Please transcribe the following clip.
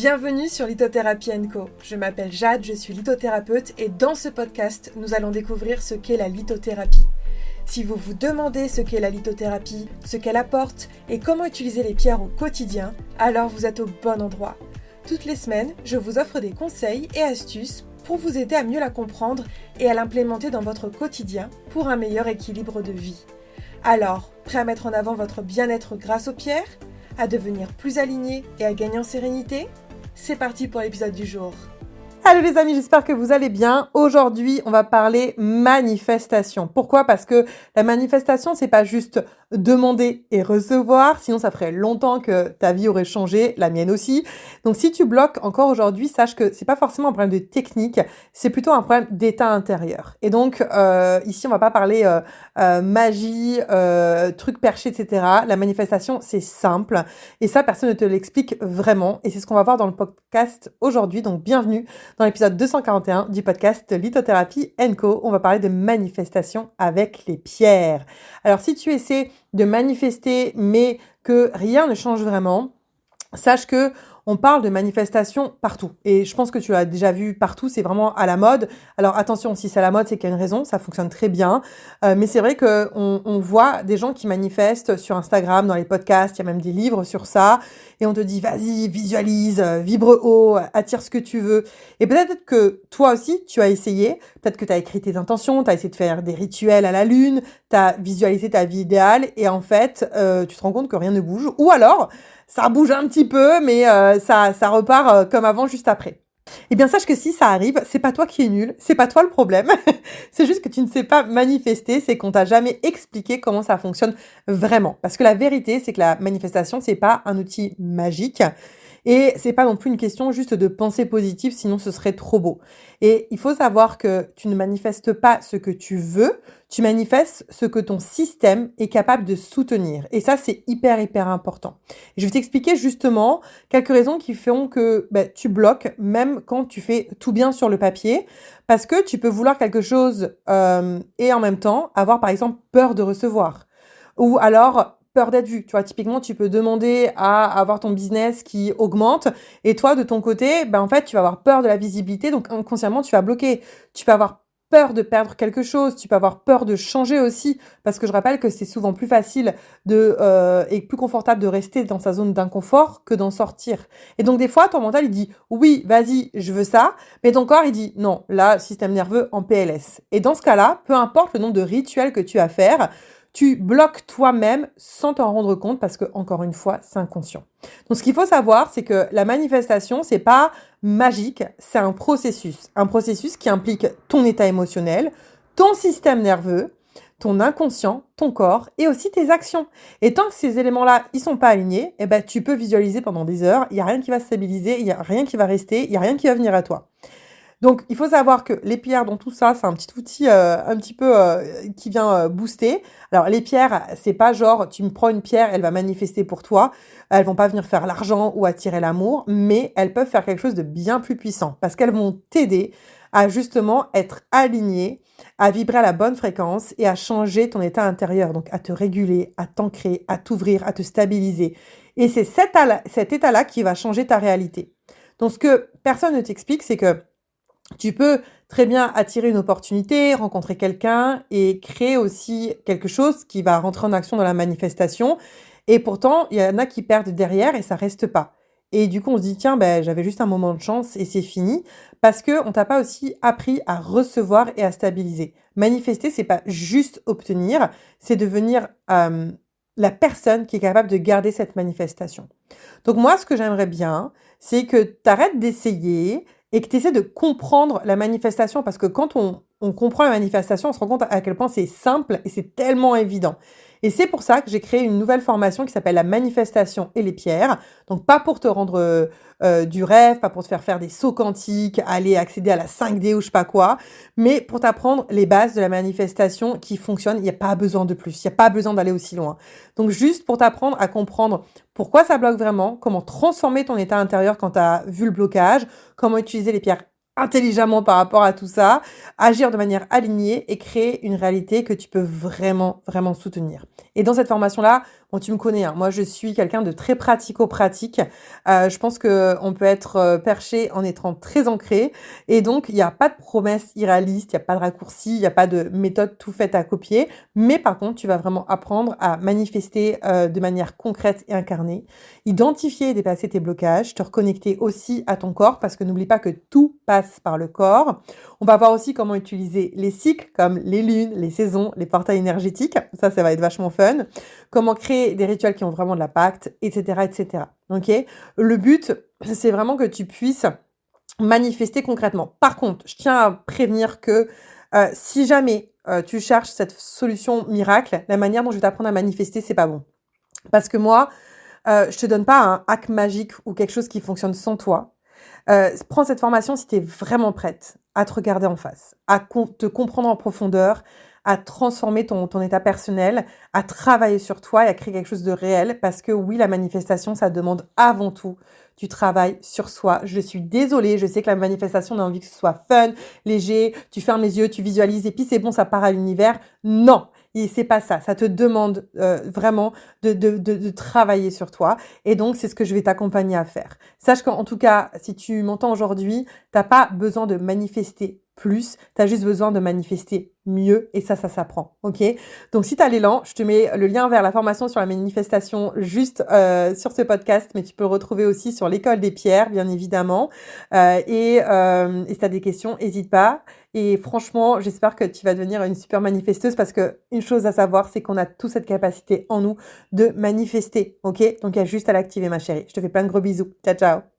Bienvenue sur Lithothérapie & Co. Je m'appelle Jade, je suis lithothérapeute et dans ce podcast, nous allons découvrir ce qu'est la lithothérapie. Si vous vous demandez ce qu'est la lithothérapie, ce qu'elle apporte et comment utiliser les pierres au quotidien, alors vous êtes au bon endroit. Toutes les semaines, je vous offre des conseils et astuces pour vous aider à mieux la comprendre et à l'implémenter dans votre quotidien pour un meilleur équilibre de vie. Alors, prêt à mettre en avant votre bien-être grâce aux pierres ? À devenir plus aligné et à gagner en sérénité ? C'est parti pour l'épisode du jour. Salut les amis, j'espère que vous allez bien. Aujourd'hui, on va parler manifestation. Pourquoi ? Parce que la manifestation, c'est pas juste demander et recevoir, sinon ça ferait longtemps que ta vie aurait changé, la mienne aussi. Donc si tu bloques encore aujourd'hui, sache que c'est pas forcément un problème de technique, c'est plutôt un problème d'état intérieur. Et donc ici, on va pas parler magie, trucs perchés, etc. La manifestation, c'est simple et ça, personne ne te l'explique vraiment. Et c'est ce qu'on va voir dans le podcast aujourd'hui. Donc bienvenue dans l'épisode 241 du podcast Lithothérapie & Co. On va parler de manifestation avec les pierres. Alors si tu essaies de manifester mais que rien ne change vraiment, sache que on parle de manifestation partout. Et je pense que tu l'as déjà vu partout, c'est vraiment à la mode. Alors attention, si c'est à la mode, c'est qu'il y a une raison, ça fonctionne très bien. Mais c'est vrai qu'on voit des gens qui manifestent sur Instagram, dans les podcasts, il y a même des livres sur ça. Et on te dit, vas-y, visualise, vibre haut, attire ce que tu veux. Et peut-être que toi aussi, tu as essayé. Peut-être que tu as écrit tes intentions, tu as essayé de faire des rituels à la lune, tu as visualisé ta vie idéale. Et en fait, tu te rends compte que rien ne bouge. Ou alors, ça bouge un petit peu, mais ça repart comme avant juste après. Eh bien, sache que si ça arrive, c'est pas toi qui es nul, c'est pas toi le problème. C'est juste que tu ne sais pas manifester, c'est qu'on t'a jamais expliqué comment ça fonctionne vraiment. Parce que la vérité, c'est que la manifestation, c'est pas un outil magique. Et c'est pas non plus une question juste de pensée positive, sinon ce serait trop beau. Et il faut savoir que tu ne manifestes pas ce que tu veux, tu manifestes ce que ton système est capable de soutenir. Et ça, c'est hyper important. Et je vais t'expliquer justement quelques raisons qui font que tu bloques même quand tu fais tout bien sur le papier, parce que tu peux vouloir quelque chose et en même temps avoir par exemple peur de recevoir. Ou alors peur d'être vu. Tu vois, typiquement, tu peux demander à avoir ton business qui augmente et toi, de ton côté, en fait, tu vas avoir peur de la visibilité. Donc, inconsciemment, tu vas bloquer. Tu peux avoir peur de perdre quelque chose. Tu peux avoir peur de changer aussi. Parce que je rappelle que c'est souvent plus facile et plus confortable de rester dans sa zone d'inconfort que d'en sortir. Et donc, des fois, ton mental, il dit, oui, vas-y, je veux ça. Mais ton corps, il dit, non, là, système nerveux en PLS. Et dans ce cas-là, peu importe le nombre de rituels que tu as à faire, tu bloques toi-même sans t'en rendre compte parce que, encore une fois, c'est inconscient. Donc, ce qu'il faut savoir, c'est que la manifestation, c'est pas magique, c'est un processus. Un processus qui implique ton état émotionnel, ton système nerveux, ton inconscient, ton corps et aussi tes actions. Et tant que ces éléments-là, ils sont pas alignés, tu peux visualiser pendant des heures, il y a rien qui va se stabiliser, il y a rien qui va rester, il y a rien qui va venir à toi. Donc, il faut savoir que les pierres dans tout ça, c'est un petit outil un petit peu qui vient booster. Alors, les pierres, c'est pas genre, tu me prends une pierre, elle va manifester pour toi. Elles vont pas venir faire l'argent ou attirer l'amour, mais elles peuvent faire quelque chose de bien plus puissant parce qu'elles vont t'aider à justement être aligné, à vibrer à la bonne fréquence et à changer ton état intérieur. Donc, à te réguler, à t'ancrer, à t'ouvrir, à te stabiliser. Et c'est cet état-là qui va changer ta réalité. Donc, ce que personne ne t'explique, c'est que tu peux très bien attirer une opportunité, rencontrer quelqu'un et créer aussi quelque chose qui va rentrer en action dans la manifestation. Et pourtant, il y en a qui perdent derrière et ça reste pas. Et du coup, on se dit, tiens, j'avais juste un moment de chance et c'est fini. Parce que on t'a pas aussi appris à recevoir et à stabiliser. Manifester, c'est pas juste obtenir, c'est devenir la personne qui est capable de garder cette manifestation. Donc moi, ce que j'aimerais bien, c'est que tu arrêtes d'essayer et que tu essaies de comprendre la manifestation parce que quand on comprend la manifestation, on se rend compte à quel point c'est simple et c'est tellement évident. Et c'est pour ça que j'ai créé une nouvelle formation qui s'appelle la manifestation et les pierres. Donc pas pour te rendre du rêve, pas pour te faire des sauts quantiques, aller accéder à la 5D ou je sais pas quoi, mais pour t'apprendre les bases de la manifestation qui fonctionnent. Il n'y a pas besoin de plus, il n'y a pas besoin d'aller aussi loin. Donc juste pour t'apprendre à comprendre pourquoi ça bloque vraiment, comment transformer ton état intérieur quand tu as vu le blocage, comment utiliser les pierres intelligemment par rapport à tout ça, agir de manière alignée et créer une réalité que tu peux vraiment, vraiment soutenir. Et dans cette formation-là, Bon, tu me connais, hein, moi je suis quelqu'un de très pratico-pratique. Je pense qu'on peut être perché en étant très ancré. Et donc, il n'y a pas de promesses irréalistes, il n'y a pas de raccourcis, il n'y a pas de méthode tout faite à copier. Mais par contre, tu vas vraiment apprendre à manifester de manière concrète et incarnée, identifier et dépasser tes blocages, te reconnecter aussi à ton corps, parce que n'oublie pas que tout passe par le corps. On va voir aussi comment utiliser les cycles, comme les lunes, les saisons, les portails énergétiques. Ça va être vachement fun. Comment créer des rituels qui ont vraiment de l'impact, etc., etc. Ok? Le but, c'est vraiment que tu puisses manifester concrètement. Par contre, je tiens à prévenir que si jamais tu cherches cette solution miracle, la manière dont je vais t'apprendre à manifester, c'est pas bon. Parce que moi, je te donne pas un hack magique ou quelque chose qui fonctionne sans toi. Prends cette formation si tu es vraiment prête à te regarder en face, à te comprendre en profondeur, à transformer ton état personnel, à travailler sur toi et à créer quelque chose de réel. Parce que oui, la manifestation, ça demande avant tout du travail sur soi. Je suis désolée, je sais que la manifestation, on a envie que ce soit fun, léger, tu fermes les yeux, tu visualises et puis c'est bon, ça part à l'univers. Non, et c'est pas ça. Ça te demande vraiment de travailler sur toi. Et donc, c'est ce que je vais t'accompagner à faire. Sache qu'en tout cas, si tu m'entends aujourd'hui, t'as pas besoin de manifester plus, tu as juste besoin de manifester mieux et ça s'apprend, ok? Donc si tu as l'élan, je te mets le lien vers la formation sur la manifestation juste sur ce podcast, mais tu peux le retrouver aussi sur l'école des pierres, bien évidemment. Et si tu as des questions, n'hésite pas. Et franchement, j'espère que tu vas devenir une super manifesteuse parce que une chose à savoir, c'est qu'on a toute cette capacité en nous de manifester, ok? Donc il y a juste à l'activer, ma chérie. Je te fais plein de gros bisous. Ciao, ciao!